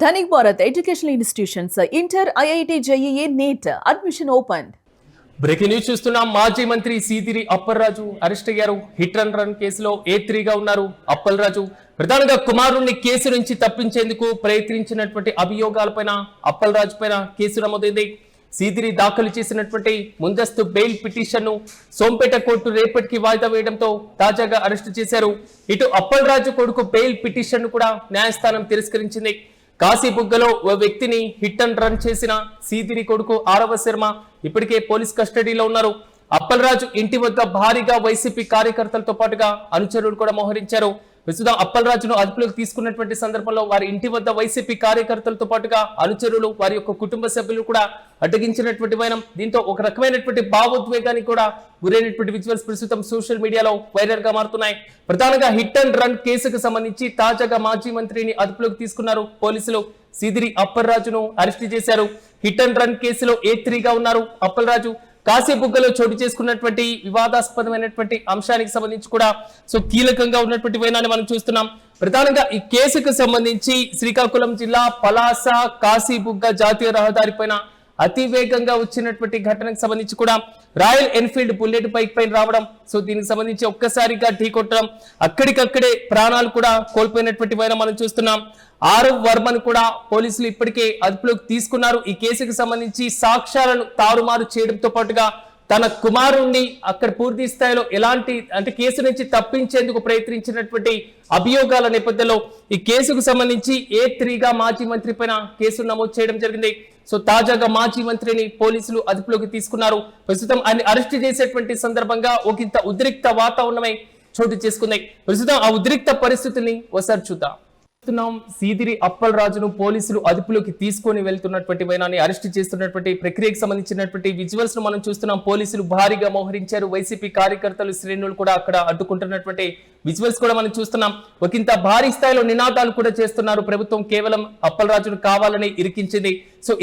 Dhanik Bharat Educational Institutions, Inter, IIT, JEE, NEET, admission opened. Breaking news చూస్తున్నాం. మాజీ మంత్రి Seediri Appalaraju arrest అయ్యారు. Hit and run కేసులో A3గా ఉన్నారు అప్పలరాజు. ప్రధానంగా కుమారుణ్ణి కేసు నుంచి తప్పించేందుకు ప్రయత్నించినటువంటి అభియోగాలపైన అప్పలరాజు పైన కేసు నమోదైంది. సీదిరి దాఖలు చేసినటువంటి ముందస్తు బెయిల్ పిటిషన్ ను సోంపేట కోర్టు రేపటికి వాయిదా వేయడంతో తాజాగా అరెస్టు చేశారు. ఇటు అప్పలరాజు కొడుకు బెయిల్ పిటిషన్ ను కూడా న్యాయస్థానం తిరస్కరించింది. కాశీబుగ్గలో ఓ వ్యక్తిని హిట్ అండ్ రన్ చేసిన సీదిరి కొడుకు ఆరవ శర్మ ఇప్పటికే పోలీస్ కస్టడీలో ఉన్నారు. అప్పలరాజు ఇంటి వద్ద భారీగా వైసీపీ కార్యకర్తలతో పాటుగా అనుచరులు కూడా మోహరించారు. ప్రస్తుతం అప్పలరాజును అదుపులోకి తీసుకున్నటువంటి సందర్భంలో వారి ఇంటి వద్ద వైసీపీ కార్యకర్తలతో పాటుగా అనుచరులు వారి యొక్క కుటుంబ సభ్యులు కూడా అడ్డగించినటువంటి వైనం. దీంతో ఒక రకమైనటువంటి భావోద్వేగానికి కూడా గురైనటువంటి విజువల్స్ ప్రస్తుతం సోషల్ మీడియాలో వైరల్ గా మారుతున్నాయి. ప్రధానంగా హిట్ అండ్ రన్ కేసుకు సంబంధించి తాజాగా మాజీ మంత్రిని అదుపులోకి తీసుకున్నారు పోలీసులు. సీదిరి అప్పలరాజును అరెస్ట్ చేశారు. హిట్ అండ్ రన్ కేసులో A3గా ఉన్నారు అప్పలరాజు. కాశీబుగ్గలో చోటు చేసుకున్నటువంటి వివాదాస్పదమైనటువంటి అంశానికి సంబంధించి కూడా కీలకంగా ఉన్నటువంటి వైనాన్ని మనం చూస్తున్నాం. ప్రధానంగా ఈ కేసుకు సంబంధించి శ్రీకాకుళం జిల్లా పలాస కాశీబుగ్గ జాతీయ రహదారి పైన అతివేగంగా వచ్చినటువంటి ఘటనకు సంబంధించి కూడా రాయల్ ఎన్ఫీల్డ్ బుల్లెట్ బైక్ పైన రావడం, దీనికి సంబంధించి ఒక్కసారిగా ఢీ కొట్టడం, అక్కడికక్కడే ప్రాణాలు కూడా కోల్పోయినటువంటి వైన మనం చూస్తున్నాం. ఆరవ్ వర్మను కూడా పోలీసులు ఇప్పటికే అదుపులోకి తీసుకున్నారు. ఈ కేసుకు సంబంధించి సాక్ష్యాలను తారుమారు చేయడంతో పాటుగా తన కుమారుణ్ణి అక్కడ పూర్తి స్థాయిలో కేసు నుంచి తప్పించేందుకు ప్రయత్నించినటువంటి అభియోగాల నేపథ్యంలో ఈ కేసుకు సంబంధించి A3గా మాజీ మంత్రి పైన కేసు నమోదు చేయడం జరిగింది. తాజాగా మాజీ మంత్రిని పోలీసులు అదుపులోకి తీసుకున్నారు. ప్రస్తుతం ఆయన అరెస్ట్ చేసేటువంటి సందర్భంగా ఒకంత ఉద్రిక్త వాతావరణమై చోటు చేసుకుంది. ప్రస్తుతం ఆ ఉద్రిక్త పరిస్థితుల్ని ఒకసారి చూద్దాం. సీదిరి అప్పలరాజును పోలీసులు అదుపులోకి తీసుకొని వెళ్తున్నటువంటి వైనాన్ని అరెస్ట్ చేస్తున్నటువంటి ప్రక్రియకు సంబంధించినటువంటి విజువల్స్ ను మనం చూస్తున్నాం. పోలీసులు భారీగా మోహరించారు. వైసీపీ కార్యకర్తలు శ్రేణులు కూడా అక్కడ అడ్డుకుంటున్నటువంటి విజువల్స్ కూడా మనం చూస్తున్నాం. ఒకంత భారీ స్థాయిలో నినాదాలు కూడా చేస్తున్నారు. ప్రభుత్వం కేవలం అప్పలరాజును కావాలని ఇరికించింది.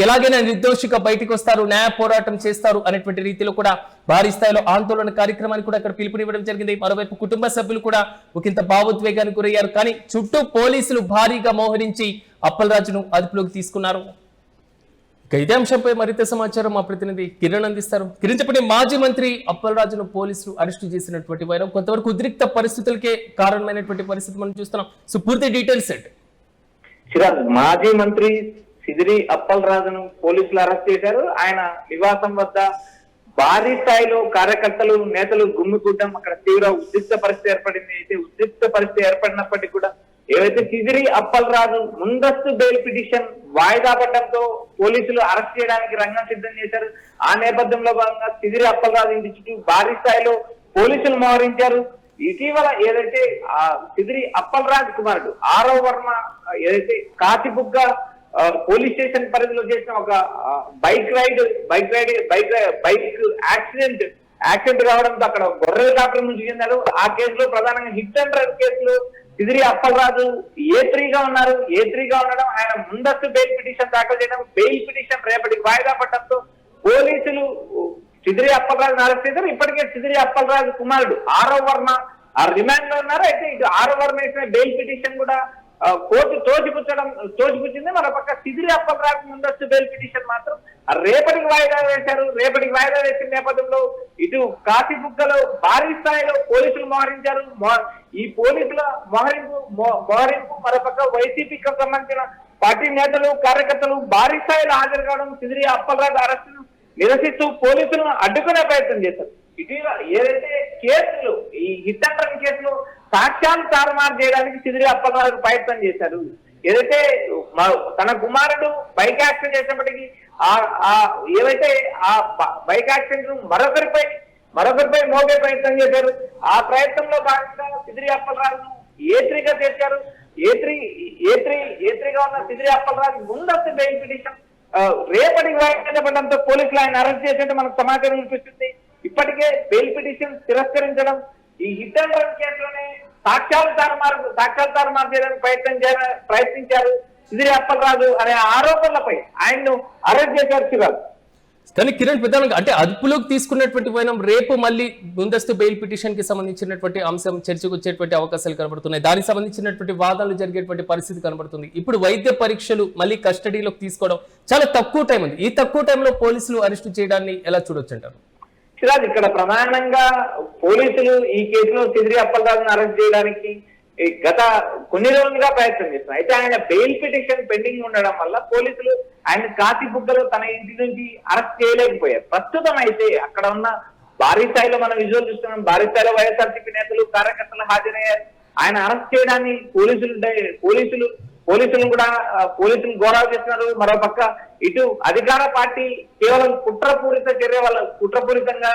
ఎలాగైనా నిర్దోషిగా బయటకు వస్తారు, న్యాయ పోరాటం చేస్తారు అనేటువంటి రీతిలో కూడా భారీ స్థాయిలో ఆందోళన కార్యక్రమాన్ని కూడా అక్కడ పిలుపునివ్వడం జరిగింది. మరోవైపు కుటుంబ సభ్యులు కూడా ఒకంత భావోద్వేగానికి గురయ్యారు. కానీ చుట్టూ పోలీసులు భారీగా మోహరించి అప్పలరాజును అదుపులోకి తీసుకున్నారు. ఇదే అంశంపై మరింత సమాచారం మా ప్రతినిధి కిరణ్ అందిస్తారు. కిరణ్ చెప్పండి, మాజీ మంత్రి అప్పలరాజును పోలీసులు అరెస్టు చేసినటువంటి వైరం కొంతవరకు ఉద్రిక్త పరిస్థితులకే కారణమైనటువంటి పరిస్థితి మనం చూస్తున్నాం. పూర్తి డీటెయిల్స్ ఏంటి? మాజీ మంత్రి సిదిరి అప్పలరాజును పోలీసులు అరెస్ట్ చేశారు. ఆయన నివాసం వద్ద భారీ స్థాయిలో కార్యకర్తలు నేతలు గుమ్మికూడడం, అక్కడ తీవ్ర ఉద్రిక్త పరిస్థితి ఏర్పడింది. అయితే ఉద్రిక్త పరిస్థితి ఏర్పడినప్పటికీ కూడా ఏవైతే సిదిరి అప్పలరాజు ముందస్తు బెయిల్ పిటిషన్ వాయిదా పడడంతో పోలీసులు అరెస్ట్ చేయడానికి రంగం సిద్ధం చేశారు. ఆ నేపథ్యంలో భాగంగా సిదిరి అప్పలరాజు ఇంటి చుట్టూ భారీ స్థాయిలో పోలీసులు మోహరించారు. ఇటీవల ఏదైతే ఆ సిదిరి అప్పలరాజు కుమారుడు ఆరవ్ వర్మ ఏదైతే కాశీబుగ్గ పోలీస్ స్టేషన్ పరిధిలో చేసిన ఒక బైక్ యాక్సిడెంట్ రావడంతో అక్కడ గొర్రెల కాపురం నుంచి చెందారు. ఆ కేసులో ప్రధానంగా హిట్ అండ్ రన్ కేసులో సిదిరి అప్పలరాజు A3గా ఉన్నారు. A3గా ఉండడం, ఆయన ముందస్తు బెయిల్ పిటిషన్ దాఖలు చేయడం, బెయిల్ పిటిషన్ రేపటికి వాయిదా పడడంతో పోలీసులు సిదిరి అప్పలరాజును అరెస్ట్ చేశారు. ఇప్పటికే సిదిరి అప్పలరాజు కుమారుడు ఆరవ్ వర్మ ఆ రిమాండ్ లో ఉన్నారు. అయితే ఇటు ఆరవ్ వర్మ వేసిన బెయిల్ పిటిషన్ కూడా కోర్టు తోచిపుచ్చింది. మరోపక్క సిదిరి అప్పలరాజు ముందస్తు బెయిల్ పిటిషన్ మాత్రం రేపటికి వాయిదా వేశారు. రేపటికి వాయిదా వేసిన నేపథ్యంలో ఇటు కాశీబుగ్గలో భారీ స్థాయిలో పోలీసులు మోహరించారు. ఈ పోలీసుల మోహరింపు మరోపక్క వైసీపీకి సంబంధించిన పార్టీ నేతలు కార్యకర్తలు భారీ స్థాయిలో హాజరు కావడం, సిదిరి అప్పలరాజు అరెస్టును నిరసిస్తూ పోలీసులను అడ్డుకునే ప్రయత్నం చేశారు. ఇటీవల ఏదైతే కేసులు ఈ హిట్ అండ్ రన్ కేసులో సాక్ష్యాలు తారుమారు చేయడానికి సిదిరి అప్పలరాజు ప్రయత్నం చేశారు. ఏదైతే తన కుమారుడు బైక్ యాక్సిడెంట్ చేసినప్పటికీ ఏవైతే ఆ బైక్ యాక్సిడెంట్ మరొకరిపై మోగే ప్రయత్నం చేశారు. ఆ ప్రయత్నంలో భాగంగా సిదిరి అప్పలరాజును A3గా చేశారు. A3గా ఉన్న సిదిరి అప్పలరాజు ముందస్తు బెయిల్ పిటిషన్ రేపటికి వాయిదా పడడంతో పోలీసులు ఆయన అరెస్ట్ చేసినట్టు మనకు సమాచారం వినిపిస్తుంది. ఇప్పటికే బెయిల్ పిటిషన్ తిరస్కరించడం, ఈ హిట్ అండ్ రన్ కేసులోనే సాక్ష్యాలు తారుమారు చేయడానికి ప్రయత్నించారు సిదిరి అప్పలరాజు అనే ఆరోపణలపై ఆయన్ను అరెస్ట్ చేశారు. కానీ కిరణ్ ప్రధానంగా అంటే అదుపులోకి తీసుకున్నటువంటి వైనం రేపు మళ్ళీ ముందస్తు బెయిల్ పిటిషన్ కి సంబంధించినటువంటి అంశం చర్చకు వచ్చేటువంటి అవకాశాలు కనబడుతున్నాయి. దానికి సంబంధించినటువంటి వాదనలు జరిగేటువంటి పరిస్థితి కనబడుతుంది. ఇప్పుడు వైద్య పరీక్షలు మళ్ళీ కస్టడీలోకి తీసుకోవడం చాలా తక్కువ టైం ఉంది. ఈ తక్కువ టైంలో పోలీసులు అరెస్టు చేయడాన్ని ఎలా చూడొచ్చు అంటారు? ఇక్కడ ప్రధానంగా పోలీసులు ఈ కేసులో సిదిరి అప్పలరాజును అరెస్ట్ చేయడానికి గత కొన్ని రోజులుగా ప్రయత్నం చేస్తున్నారు. అయితే ఆయన బెయిల్ పిటిషన్ పెండింగ్ ఉండడం వల్ల పోలీసులు ఆయన కాశీబుగ్గలో తన ఇంటి నుంచి అరెస్ట్ చేయలేకపోయారు. ప్రస్తుతం అయితే అక్కడ ఉన్న భారీ స్థాయిలో మనం విజువల్ చూస్తున్నాం. భారీ స్థాయిలో వైఎస్ఆర్సీపీ నేతలు కార్యకర్తలు హాజరయ్యారు. ఆయన అరెస్ట్ చేయడాన్ని పోలీసులు కూడా పోలీసులు గౌరవ చేస్తున్నారు. మరోపక్క ఇటు అధికార పార్టీ కేవలం కుట్రపూరితంగా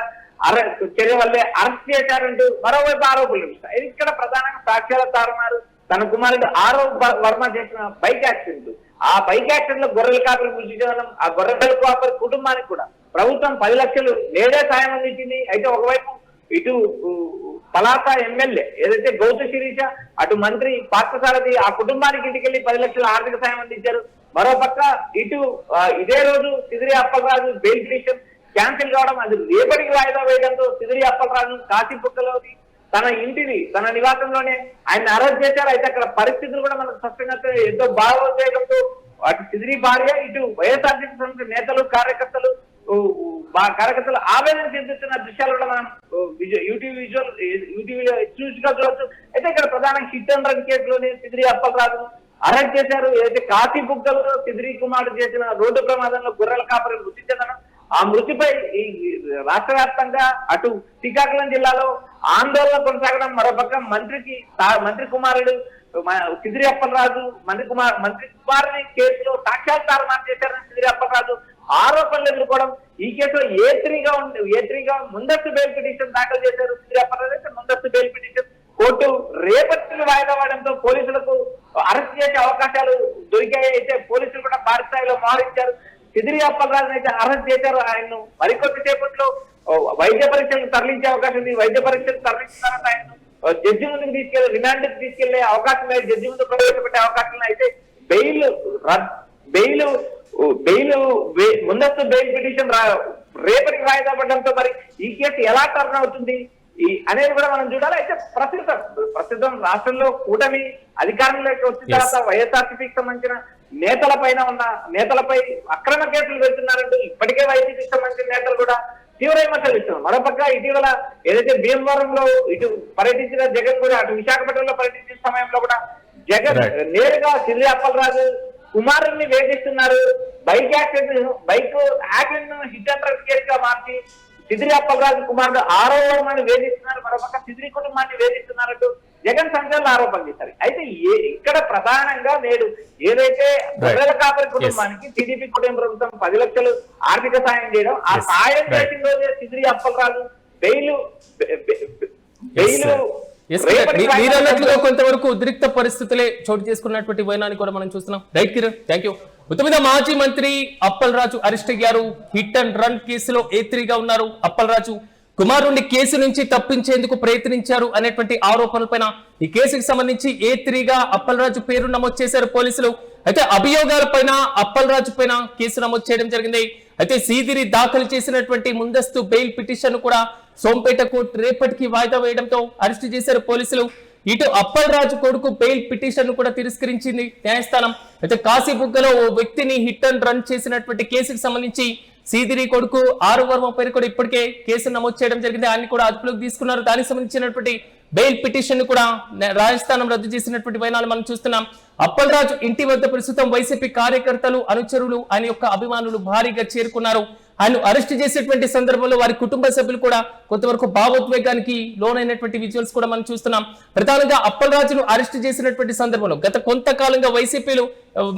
చర్య వల్లే అరెస్ట్ చేశారంటూ మరోవైపు ఆరోపణలు వస్తాయి. ఇక్కడ ప్రధానంగా సాక్ష్యాల తారుమారు. తన కుమారుడు ఆరోప్ వర్మ చేసిన బైక్ యాక్సిడెంట్, ఆ బైక్ యాక్సిడెంట్ లో గొర్రెల కాపరి మృతి చెందడం, ఆ గొర్రెల కాపరి కుటుంబానికి కూడా ప్రభుత్వం 10 లక్షలు నేడే సాయం అందించింది. అయితే ఒకవైపు ఇటు పలాస ఎమ్మెల్యే ఏదైతే గౌతు శిరీష, అటు మంత్రి పార్థసారథి ఆ కుటుంబానికి ఇంటికెళ్లి 10 లక్షల ఆర్థిక సాయం అందించారు. మరోపక్క ఇటు ఇదే రోజు Sidiri Appalaraju bail petition cancel కావడం, అది రేపటికి వాయిదా వేయడంతో సిదిరి అప్పలరాజు కాశీబుగ్గలోని తన నివాసంలోనే ఆయన అరెస్ట్ చేశారు. అయితే అక్కడ పరిస్థితులు కూడా మనకు స్పష్టంగా ఎంతో భావోద్వేగంతో అటు సిదిరి భార్య, ఇటు వైఎస్ఆర్సీపీ సంబంధించిన నేతలు కార్యకర్తలు ఆవేదన చెందుతున్న దృశ్యాలు కూడా మనం యూటీవీలో చూసిగా చూడొచ్చు. అయితే ఇక్కడ ప్రధానంగా హిట్ అండ్ రన్ కేసులోని సిదిరి అప్పలరాజు అరెస్ట్ చేశారు. ఏదైతే కాశీబుగ్గలో సిదిరి కుమారుడు చేసిన రోడ్డు ప్రమాదంలో గొర్రెల కాపరి మృతి చెందడం, ఆ మృతిపై రాష్ట్ర వ్యాప్తంగా అటు శ్రీకాకుళం జిల్లాలో ఆందోళన కొనసాగడం, మరోపక్క మంత్రి కుమారుడు సిదిరి అప్పలరాజు మంత్రి కుమారుని కేసులో సాక్ష్యాలు తారుమారు చేశారని సిదిరి అప్పలరాజు ఆరోపణలు ఎదుర్కోవడం, ఈ కేసులో ఏ3గా ముందస్తు బెయిల్ పిటిషన్ దాఖలు చేశారు సిదిరి అప్పలరాజు. ముందస్తు బెయిల్ పిటిషన్ కోర్టు రేపటికి వాయిదా వేయడంతో పోలీసులకు అరెస్ట్ చేసే అవకాశాలు దొరికాయి. అయితే పోలీసులు కూడా భారీ స్థాయిలో మోహరించారు. సిదిరి అప్పలరాజును అయితే అరెస్ట్ చేశారు. ఆయన్ను మరికొద్ది సేపట్లో వైద్య పరీక్షలకు తరలించే అవకాశం ఉంది. వైద్య పరీక్షలు తరలించిన తర్వాత ఆయన్ను జడ్జి ముందుకు రిమాండ్కి తీసుకెళ్లే అవకాశం లేదు. జడ్జి ముందు ప్రవేశపెట్టే అవకాశం అయితే ముందస్తు బెయిల్ పిటిషన్ రేపటికి వాయిదా పడడంతో మరి ఈ కేసు ఎలా టర్న్ అవుతుంది అనేది కూడా మనం చూడాలి. అయితే ప్రస్తుతం రాష్ట్రంలో కూటమి అధికారంలోకి వచ్చిన తర్వాత వైఎస్ఆర్సీపీకి సంబంధించిన నేతలపై అక్రమ కేసులు పెడుతున్నారంటూ ఇప్పటికే వైసీపీకి సంబంధించిన నేతలు కూడా తీవ్ర విమర్శలు ఇస్తున్నారు. మరోపక్క ఇటీవల ఏదైతే భీమవరంలో ఇటు పర్యటించిన జగన్ కూడా అటు విశాఖపట్నంలో పర్యటించిన సమయంలో కూడా జగన్ నేరుగా సిదిరి అప్పలరాజు కుమారుడిని వేధిస్తున్నారు. Bike accident hit and run కేసుగా మార్చి సిదిరి అప్పలరాజు కుమారుడు ఆరోపణను వేధిస్తున్నారు. మరోపక్క సిదిరి కుటుంబాన్ని వేధిస్తున్నారంటూ జగన్ సంచలన ఆరోపణలు చేశారు. అయితే ఇక్కడ ప్రధానంగా నేడు ఏదైతే గొర్రెల కాపరి కుటుంబానికి టీడీపీ కుటుంబ ప్రభుత్వం 10 లక్షలు ఆర్థిక సాయం చేయడం, ఆ సాయం చేసిన రోజే సిదిరి అప్పలరాజు మీరన్నట్లుగా కొంతవరకు ఉద్రిక్త పరిస్థితులే చోటు చేసుకున్నటువంటి వైనాన్ని కూడా మనం చూస్తున్నాం. Right Kiran, thank you. మొత్తం మీద మాజీ మంత్రి అప్పలరాజు అరెస్ట్ అయ్యారు. హిట్ అండ్ రన్ కేసులో A3గా ఉన్నారు. అప్పలరాజు కుమారుడిని కేసు నుంచి తప్పించేందుకు ప్రయత్నించారు అనేటువంటి ఆరోపణలపైన ఈ కేసుకు సంబంధించి A3గా అప్పలరాజు పేరు నమోదు చేశారు పోలీసులు. అయితే అభియోగాలపైన అప్పలరాజు పైన కేసు నమోదు చేయడం జరిగింది. అయితే సిదిరి దాఖలు చేసినటువంటి ముందస్తు బెయిల్ పిటిషన్ కూడా సోంపేట కోర్టు రేపటికి వాయిదా వేయడంతో అరెస్టు చేశారు పోలీసులు. ఇటు అప్పలరాజు కొడుకు బెయిల్ పిటిషన్ కూడా తిరస్కరించింది న్యాయస్థానం. అయితే కాశీబుగ్గలో ఓ వ్యక్తిని హిట్ అండ్ రన్ చేసినటువంటి కేసుకు సంబంధించి సిదిరి కొడుకు వర్మ పేరు కూడా ఇప్పటికే కేసు నమోదు చేయడం జరిగింది. ఆయన కూడా అదుపులోకి తీసుకున్నారు. దానికి సంబంధించినటువంటి బెయిల్ పిటిషన్ కూడా న్యాయస్థానం రద్దు చేసినటువంటి వైనాలు మనం చూస్తున్నాం. అప్పలరాజు ఇంటి వద్ద ప్రస్తుతం వైసీపీ కార్యకర్తలు, అనుచరులు, ఆయన యొక్క అభిమానులు భారీగా చేరుకున్నారు. ఆయన అరెస్ట్ చేసేటువంటి సందర్భంలో వారి కుటుంబ సభ్యులు కూడా కొంతవరకు భావోద్వేగానికి లోనైనటువంటి విజువల్స్ కూడా మనం చూస్తున్నాం. ప్రధానంగా అప్పలరాజును అరెస్ట్ చేసినటువంటి సందర్భంలో గత కొంతకాలంగా వైసీపీలు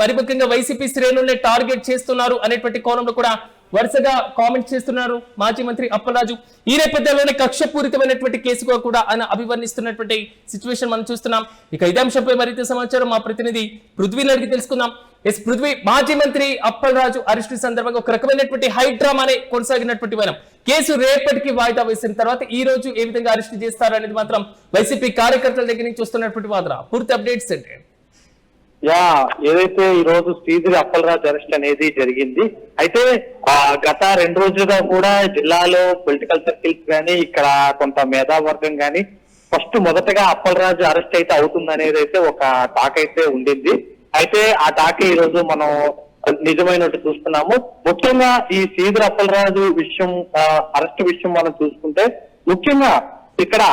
మరి ముఖ్యంగా వైసీపీ శ్రేణుల్ని టార్గెట్ చేస్తున్నారు అనేటువంటి కోణంలో కూడా వరుసగా కామెంట్స్ చేస్తున్నారు మాజీ మంత్రి అప్పలరాజు. ఈ నేపథ్యంలోనే కక్షపూరితమైనటువంటి కేసుగా కూడా ఆయన అభివర్ణిస్తున్నటువంటి సిచ్యువేషన్ మనం చూస్తున్నాం. ఇక ఇదే అంశంపై మరింత సమాచారం మా ప్రతినిధి పృథ్వీని అడిగి తెలుసుకుందాం. ఎస్ పృథ్వీ, మాజీ మంత్రి అప్పలరాజు అరెస్టు సందర్భంగా ఒక రకమైనటువంటి హైడ్రామానే కొనసాగినటువంటి వైనం కేసు రేపటికి వాయిదా వేసిన తర్వాత ఈ రోజు ఏ విధంగా అరెస్టు చేస్తారు అనేది మాత్రం వైసీపీ కార్యకర్తల దగ్గర నుంచి వస్తున్నటువంటి వాదన. పూర్తి అప్డేట్స్ ఏంటి? ఏదైతే ఈ రోజు శ్రీధరి అప్పలరాజు అరెస్ట్ అనేది జరిగింది. అయితే గత 2 రోజులుగా కూడా జిల్లాలో పొలిటికల్ సర్కిల్స్ గానీ, ఇక్కడ కొంత మేధావర్గం గానీ మొదటగా అప్పలరాజు అరెస్ట్ అయితే అవుతుంది అనేది అయితే ఒక టాక్ అయితే ఉండింది. అయితే ఆ టాక్ ఈ రోజు మనం నిజమైనట్టు చూస్తున్నాము. ముఖ్యంగా ఈ శ్రీధరి అప్పలరాజు విషయం, అరెస్ట్ విషయం మనం చూసుకుంటే ముఖ్యంగా ఇక్కడ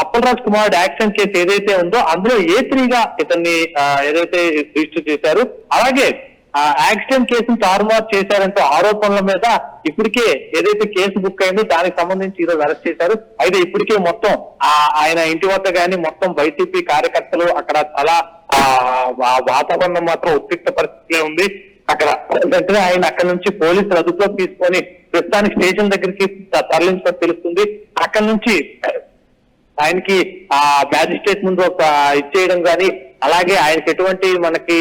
అప్పలరాజు కుమారుడు యాక్సిడెంట్ కేసు ఏదైతే ఉందో అందులో A3గా ఇతన్ని ఏదైతే రిజిస్టర్ చేశారు, అలాగే యాక్సిడెంట్ కేసును తారుమారు చేశారంటూ ఆరోపణల మీద ఇప్పటికే ఏదైతే కేసు బుక్ అయిందో దానికి సంబంధించి ఈరోజు అరెస్ట్ చేశారు. అయితే ఇప్పటికే మొత్తం ఆయన ఇంటి వద్ద గానీ మొత్తం వైసీపీ కార్యకర్తలు అక్కడ చాలా వాతావరణం మాత్రం ఉద్రిక్త పరిస్థితిలో ఉంది. అక్కడ వెంటనే ఆయన అక్కడ నుంచి పోలీసులు అదుపులోకి తీసుకొని ప్రస్తుతానికి స్టేషన్ దగ్గరికి తరలించడం తెలుస్తుంది. అక్కడ నుంచి ఆయనకి మ్యాజిస్ట్రేట్ ముందు ఒక ఇచ్చేయడం కానీ, అలాగే ఆయనకి ఎటువంటి మనకి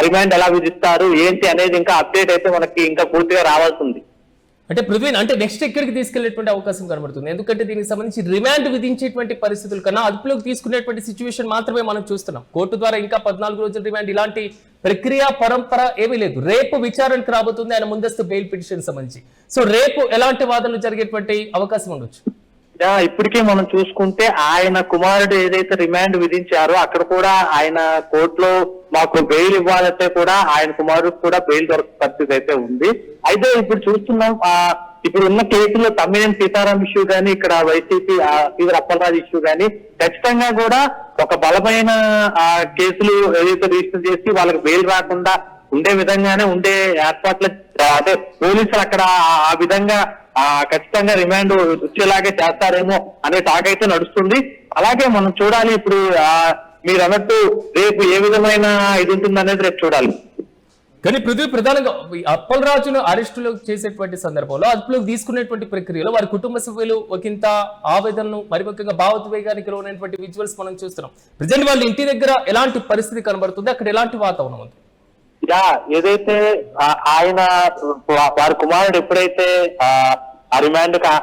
రిమాండ్ ఎలా విధిస్తారు ఏంటి అనేది ఇంకా అప్డేట్ అయితే మనకి ఇంకా పూర్తిగా రావాల్సింది. అంటే పృథ్వీన్, అంటే నెక్స్ట్ ఎక్కడికి తీసుకెళ్లేటువంటి అవకాశం కనబడుతుంది? ఎందుకంటే దీనికి సంబంధించి రిమాండ్ విధించేటువంటి పరిస్థితుల కన్నా అదుపులోకి తీసుకునేటువంటి సిచ్యువేషన్ మాత్రమే మనం చూస్తున్నాం. కోర్టు ద్వారా ఇంకా 14 రోజుల రిమాండ్ ఇలాంటి ప్రక్రియ పరంపర ఏమీ లేదు. రేపు విచారణకు రాబోతుంది ఆయన ముందస్తు బెయిల్ పిటిషన్ సంబంధించి. సో రేపు ఎలాంటి వాదనలు జరిగేటువంటి అవకాశం ఉండొచ్చు? ఇప్పటికే మనం చూసుకుంటే ఆయన కుమారుడు ఏదైతే రిమాండ్ విధించారో అక్కడ కూడా ఆయన కోర్టులో మాకు బెయిల్ ఇవ్వాలంటే కూడా ఆయన కుమారుడు కూడా బెయిల్ దొరక పరిస్థితి అయితే ఉంది. అయితే ఇప్పుడు చూస్తున్నాం ఇప్పుడు ఉన్న కేసులో తమ్మినేని సీతారాం ఇష్యూ గానీ, ఇక్కడ వైసీపీ శ్రీధరి అప్పలరాజు ఇష్యూ గానీ ఖచ్చితంగా కూడా ఒక బలమైన కేసులు ఏదైతే రిజిస్టర్ చేసి వాళ్ళకి బెయిల్ రాకుండా ఉండే విధంగానే ఉండే ఏర్పాట్లు, అంటే పోలీసులు అక్కడ ఆ విధంగా ఖచ్చితంగా రిమాండ్ వచ్చేలాగే చేస్తారేమో అనే టాక్ అయితే నడుస్తుంది. అలాగే మనం చూడాలి ఇప్పుడు మీరు అన్నట్టు రేపు ఏ విధమైన ఇది ఉంటుంది అనేది రేపు చూడాలి. కానీ పృథ్వీ, ప్రధానంగా అప్పలరాజును అరెస్టులు చేసేటువంటి సందర్భంలో అదుపులోకి తీసుకునేటువంటి ప్రక్రియలో వారి కుటుంబ సభ్యులు ఒకంత ఆవేదనను, మరి ముఖ్యంగా భావోద్వేగానికి లోనైనటువంటి విజువల్స్ మనం చూస్తున్నాం. ప్రజెంట్ వాళ్ళ ఇంటి దగ్గర ఎలాంటి పరిస్థితి కనబడుతుంది, అక్కడ ఎలాంటి వాతావరణం ఉంది? ఏదైతే ఆయన వారి కుమారుడు ఎప్పుడైతే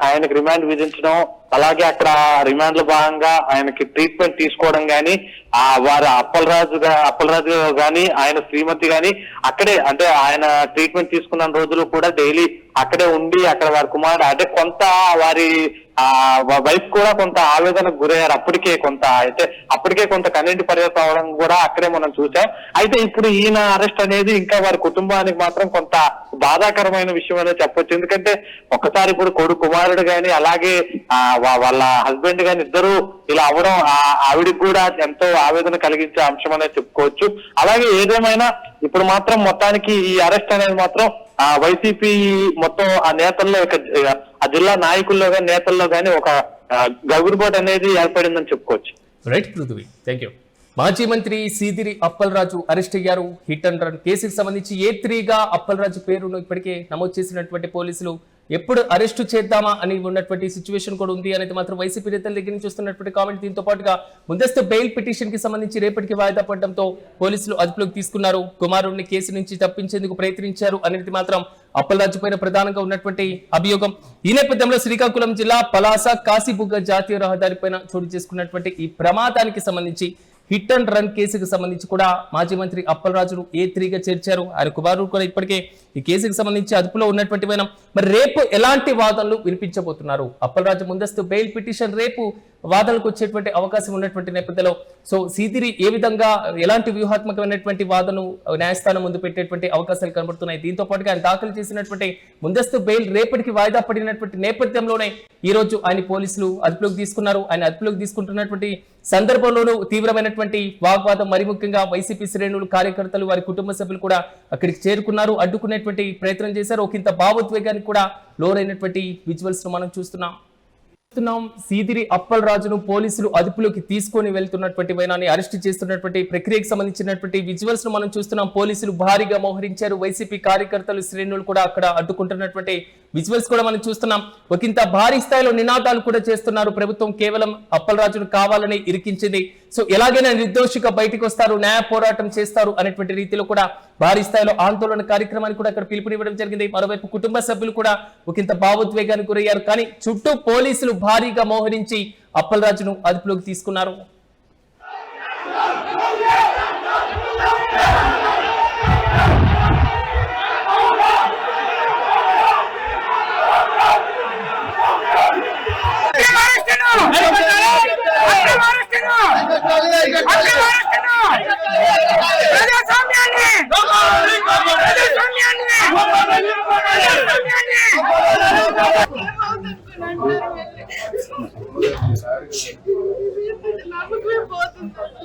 ఆయనకు రిమాండ్ విధించడం, అలాగే అక్కడ రిమాండ్ లో భాగంగా ఆయనకి ట్రీట్మెంట్ తీసుకోవడం గానీ, వారి అప్పలరాజు గాని ఆయన శ్రీమతి గాని అక్కడే, అంటే ఆయన ట్రీట్మెంట్ తీసుకున్న రోజులు కూడా డైలీ అక్కడే ఉండి అక్కడ వారి కుమారుడు అంటే కొంత వారి వైఫ్ కూడా కొంత ఆవేదనకు గురయ్యారు. అప్పటికే కొంత కన్నీటి పరిస్థితి అవడం కూడా అక్కడే మనం చూసాం. అయితే ఇప్పుడు ఈయన అరెస్ట్ అనేది ఇంకా వారి కుటుంబానికి మాత్రం కొంత బాధాకరమైన విషయం అనేది చెప్పొచ్చు. ఎందుకంటే ఒకసారి ఇప్పుడు కుమారుడు గాని అలాగే వాళ్ళ హస్బెండ్ గాని ఇద్దరు ఇలా అవడం ఆవిడికి కూడా ఎంతో ఆవేదన కలిగించే అంశం అనేది చెప్పుకోవచ్చు. అలాగే ఏదేమైనా ఇప్పుడు మాత్రం మొత్తానికి ఈ అరెస్ట్ అనేది మాత్రం వైసీపీ మొత్తం ఆ నేతల్లో, ఆ జిల్లా నాయకుల్లో గాని నేతల్లో గాని ఒక గగురుబాటు అనేది ఏర్పడిందని చెప్పుకోవచ్చు. Right Prithvi, thank you. మాజీ మంత్రి శ్రీధరి అప్పలరాజు అరెస్ట్ అయ్యారు. హిట్ అండ్ రన్ కేసుకు సంబంధించి A3గా అప్పలరాజు పేరును ఇప్పటికే నమోదు చేసినటువంటి పోలీసులు ఎప్పుడు అరెస్టు చేద్దామా అని ఉన్నటువంటి సిచ్యువేషన్ కూడా ఉంది అనేది మాత్రం వైసీపీ నేతల దగ్గర నుంచి వస్తున్నటువంటి కామెంట్. దీంతో పాటుగా ముందస్తు బెయిల్ పిటిషన్ కి సంబంధించి రేపటికి వాయిదా పడడంతో పోలీసులు అదుపులోకి తీసుకున్నారు. కుమారుడిని కేసు నుంచి తప్పించేందుకు ప్రయత్నించారు అనేది మాత్రం అప్పలరాజు పైన ప్రధానంగా ఉన్నటువంటి అభియోగం. ఈ నేపథ్యంలో శ్రీకాకుళం జిల్లా పలాస కాశీబుగ్గ జాతీయ రహదారిపైన చోటు చేసుకున్నటువంటి ఈ ప్రమాదానికి సంబంధించి హిట్ అండ్ రన్ కేసుకు సంబంధించి కూడా మాజీ మంత్రి అప్పలరాజును A3గా చేర్చారు. ఆయన కుమారుడు కూడా ఇప్పటికే ఈ కేసుకు సంబంధించి అదుపులో ఉన్నటువంటి వైనం. మరి రేపు ఎలాంటి వాదనలు వినిపించబోతున్నారు? అప్పలరాజు ముందస్తు బెయిల్ పిటిషన్ రేపు వాదనలకు వచ్చేటువంటి అవకాశం ఉన్నటువంటి నేపథ్యంలో సో శ్రీధరి ఏ విధంగా ఎలాంటి వ్యూహాత్మకమైనటువంటి వాదనను న్యాయస్థానం ముందు పెట్టేటువంటి అవకాశాలు కనబడుతున్నాయి. దీంతో పాటుగా ఆయన దాఖలు చేసినటువంటి ముందస్తు బెయిల్ రేపటికి వాయిదా పడినటువంటి నేపథ్యంలోనే ఈ రోజు ఆయన పోలీసులు అదుపులోకి తీసుకున్నారు. ఆయన అదుపులోకి తీసుకుంటున్నటువంటి సందర్భంలోనూ తీవ్రమైనటువంటి వాగ్వాదం, మరి ముఖ్యంగా వైసీపీ శ్రేణులు, కార్యకర్తలు, వారి కుటుంబ సభ్యులు కూడా అక్కడికి చేరుకున్నారు, అడ్డుకునేటువంటి ప్రయత్నం చేశారు. ఒకంత భావోద్వేగానికి కూడా లోనైనటువంటి విజువల్స్ ను మనం చూస్తున్నాం. శ్రీధరి అప్పలరాజును పోలీసులు అదుపులోకి తీసుకొని వెళ్తున్నటువంటి వైనాన్ని అరెస్ట్ చేస్తున్నటువంటి ప్రక్రియకు సంబంధించినటువంటి విజువల్స్ ను మనం చూస్తున్నాం. పోలీసులు భారీగా మోహరించారు. వైసీపీ కార్యకర్తలు, శ్రేణులు కూడా అక్కడ అడ్డుకుంటున్నటువంటి విజువల్స్ కూడా మనం చూస్తున్నాం. ఒకంత భారీ స్థాయిలో నినాదాలు కూడా చేస్తున్నారు. ప్రభుత్వం కేవలం అప్పలరాజును కావాలని ఇరికించింది, సో ఎలాగైనా నిర్దోషిగా బయటకు వస్తారు, న్యాయ పోరాటం చేస్తారు అనేటువంటి రీతిలో కూడా భారీ స్థాయిలో ఆందోళన కార్యక్రమాన్ని కూడా అక్కడ పిలుపునివ్వడం జరిగింది. మరోవైపు కుటుంబ సభ్యులు కూడా ఒకంత భావోద్వేగానికి గురయ్యారు. కానీ చుట్టూ పోలీసులు భారీగా మోహరించి అప్పలరాజును అదుపులోకి తీసుకున్నారు. నమ్మకమే పోతుంది.